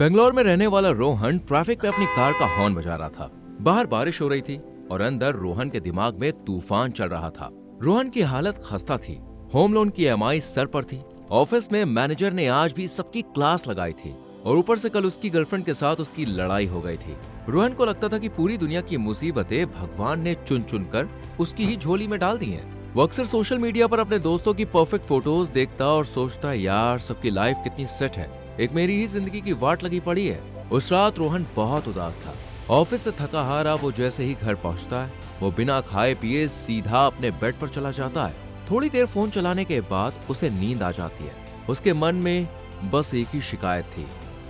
बेंगलोर में रहने वाला रोहन ट्रैफिक में अपनी कार का हॉर्न बजा रहा था। बाहर बारिश हो रही थी और अंदर रोहन के दिमाग में तूफान चल रहा था। रोहन की हालत खस्ता थी। होम लोन की ईएमआई सर पर थी। ऑफिस में मैनेजर ने आज भी सबकी क्लास लगाई थी और ऊपर से कल उसकी गर्लफ्रेंड के साथ उसकी लड़ाई हो गई थी। रोहन को लगता था कि पूरी दुनिया की मुसीबतें भगवान ने चुन चुन कर उसकी ही झोली में डाल दी हैं। वो अक्सर सोशल मीडिया पर अपने दोस्तों की परफेक्ट फोटोज देखता और सोचता, यार सबकी लाइफ कितनी सेट है, एक मेरी ही जिंदगी की वाट लगी पड़ी है। उस रात रोहन बहुत उदास था। ऑफिस से थका हारा वो जैसे ही घर पहुंचता है, वो बिना खाए पिए सीधा अपने बेड पर चला जाता है। थोड़ी देर फोन चलाने के बाद उसे नींद आ जाती है। उसके मन में बस एक ही शिकायत थी,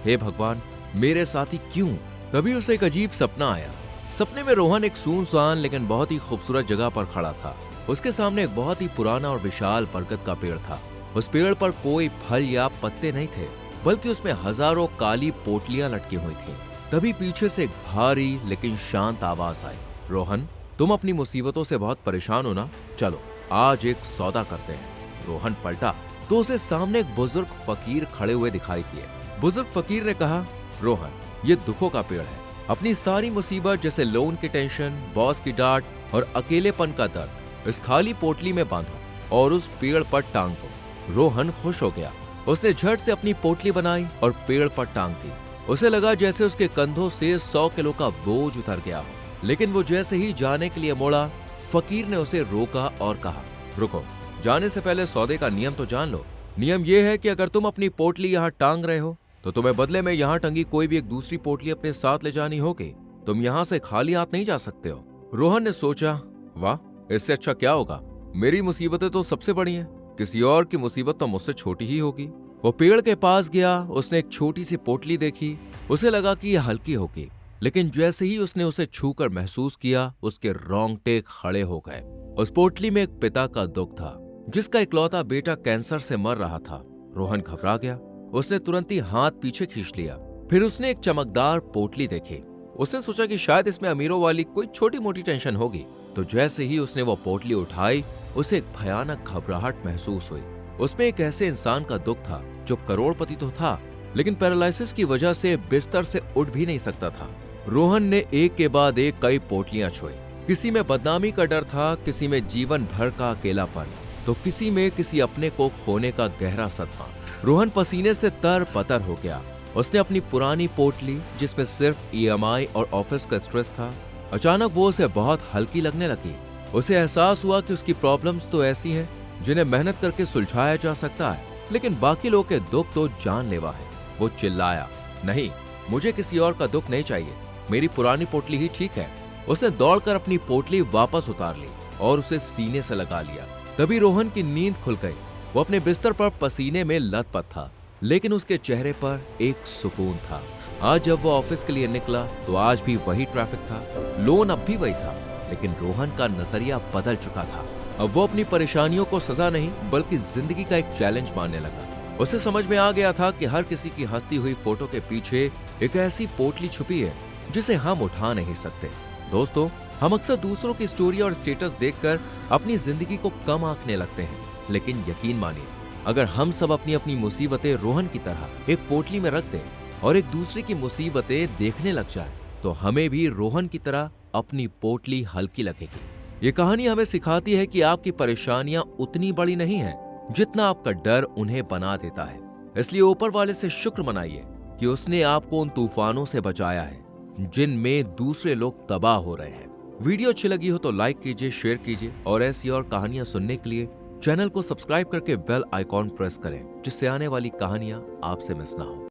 हे भगवान मेरे साथ ही क्यों। तभी उसे एक अजीब सपना आया। सपने में रोहन एक सुनसान लेकिन बहुत ही खूबसूरत जगह पर खड़ा था। उसके सामने एक बहुत ही पुराना और विशाल बरगद का पेड़ था। उस पेड़ पर कोई फल या पत्ते नहीं थे, बल्कि उसमें हजारों काली पोटलियां लटकी हुई थीं। तभी पीछे से एक भारी लेकिन शांत आवाज आई, रोहन तुम अपनी मुसीबतों से बहुत परेशान हो ना, चलो आज एक सौदा करते हैं। रोहन पलटा तो उसे सामने एक बुजुर्ग फकीर खड़े हुए दिखाई दिए। बुजुर्ग फकीर ने कहा, रोहन ये दुखों का पेड़ है, अपनी सारी मुसीबत जैसे लोन की टेंशन, बॉस की डांट और अकेलेपन का दर्द इस खाली पोटली में बांधो और उस पेड़ पर टांग दो। रोहन खुश हो गया। उसने झट से अपनी पोटली बनाई और पेड़ पर टांग दी। उसे लगा जैसे उसके कंधों से 100 किलो का बोझ उतर गया हो। लेकिन वो जैसे ही जाने के लिए मुड़ा, फकीर ने उसे रोका और कहा, रुको, जाने से पहले सौदे का नियम तो जान लो। नियम यह है कि अगर तुम अपनी पोटली यहाँ टांग रहे हो तो तुम्हें बदले में यहाँ टंगी कोई भी एक दूसरी पोटली अपने साथ ले जानी होगी। तुम यहाँ से खाली हाथ नहीं जा सकते हो। रोहन ने सोचा, वाह इससे अच्छा क्या होगा, मेरी मुसीबतें तो सबसे बड़ी हैं, किसी और की मुसीबत तो मुझसे छोटी ही होगी। वो पेड़ के पास गया, उसने एक छोटी सी पोटली देखी। उसे लगा कि यह हल्की होगी, लेकिन जैसे ही उसने उसे छूकर महसूस किया, उसके रोंगटे खड़े हो गए। उस पोटली में एक पिता का दुख था, जिसका इकलौता बेटा कैंसर से मर रहा था। रोहन घबरा गया। उसने तुरंत ही हाथ पीछे खींच लिया। फिर उसने एक चमकदार पोटली देखी। उसने सोचा कि शायद इसमें अमीरों वाली कोई छोटी मोटी टेंशन होगी। तो जैसे ही उसने वो पोटली उठाई, उसे एक भयानक घबराहट महसूस हुई। उसमें एक ऐसे इंसान का दुख था जो करोड़पति तो था, लेकिन पैरालिसिस की वजह से बिस्तर से उठ भी नहीं सकता था। रोहन ने एक के बाद एक कई पोटलियां छुई। किसी में बदनामी का डर था, किसी में जीवन भर का अकेलापन, तो किसी में किसी अपने को खोने का गहरा सदमा। रोहन पसीने से तर पतर हो गया। उसने अपनी पुरानी पोटली, जिसमें सिर्फ ईएमआई और ऑफिस का स्ट्रेस था, अचानक वो उसे बहुत हल्की लगने लगी। उसे एहसास हुआ कि उसकी प्रॉब्लम्स तो ऐसी हैं जिन्हें मेहनत करके सुलझाया जा सकता है, लेकिन बाकी लोगों के दुख तो जानलेवा है। वो चिल्लाया, नहीं मुझे किसी और का दुख नहीं चाहिए, मेरी पुरानी पोटली ही ठीक है। उसने दौड़कर अपनी पोटली वापस उतार ली और उसे सीने से लगा लिया। तभी रोहन की नींद खुल गई। वो अपने बिस्तर पर पसीने में लथपथ था, लेकिन उसके चेहरे पर एक सुकून था। आज जब वो ऑफिस के लिए निकला तो आज भी वही ट्रैफिक था, लोन अब भी वही था, लेकिन रोहन का नजरिया बदल चुका था। अब वो अपनी परेशानियों को सजा नहीं बल्कि जिंदगी का एक चैलेंज मानने लगा। उसे समझ में आ गया था कि हर किसी की हंसती हुई फोटो के पीछे एक ऐसी पोटली छुपी है जिसे हम उठा नहीं सकते। दोस्तों, हम अक्सर दूसरों की स्टोरी और स्टेटस देखकर अपनी जिंदगी को कम आंकने लगते हैं, लेकिन यकीन मानिए, अगर हम सब अपनी अपनी मुसीबतें रोहन की तरह एक पोटली में रख दें और एक दूसरे की मुसीबतें देखने लग जाए, तो हमें भी रोहन की तरह अपनी पोटली हल्की लगेगी। ये कहानी हमें सिखाती है कि आपकी परेशानियां उतनी बड़ी नहीं हैं जितना आपका डर उन्हें बना देता है। इसलिए ऊपर वाले से शुक्र मनाइए कि उसने आपको उन तूफानों से बचाया है जिनमें दूसरे लोग तबाह हो रहे हैं। वीडियो अच्छी लगी हो तो लाइक कीजिए, शेयर कीजिए और ऐसी और कहानियां सुनने के लिए चैनल को सब्सक्राइब करके बेल आइकॉन प्रेस करें, जिससे आने वाली कहानियां आपसे मिस ना हो।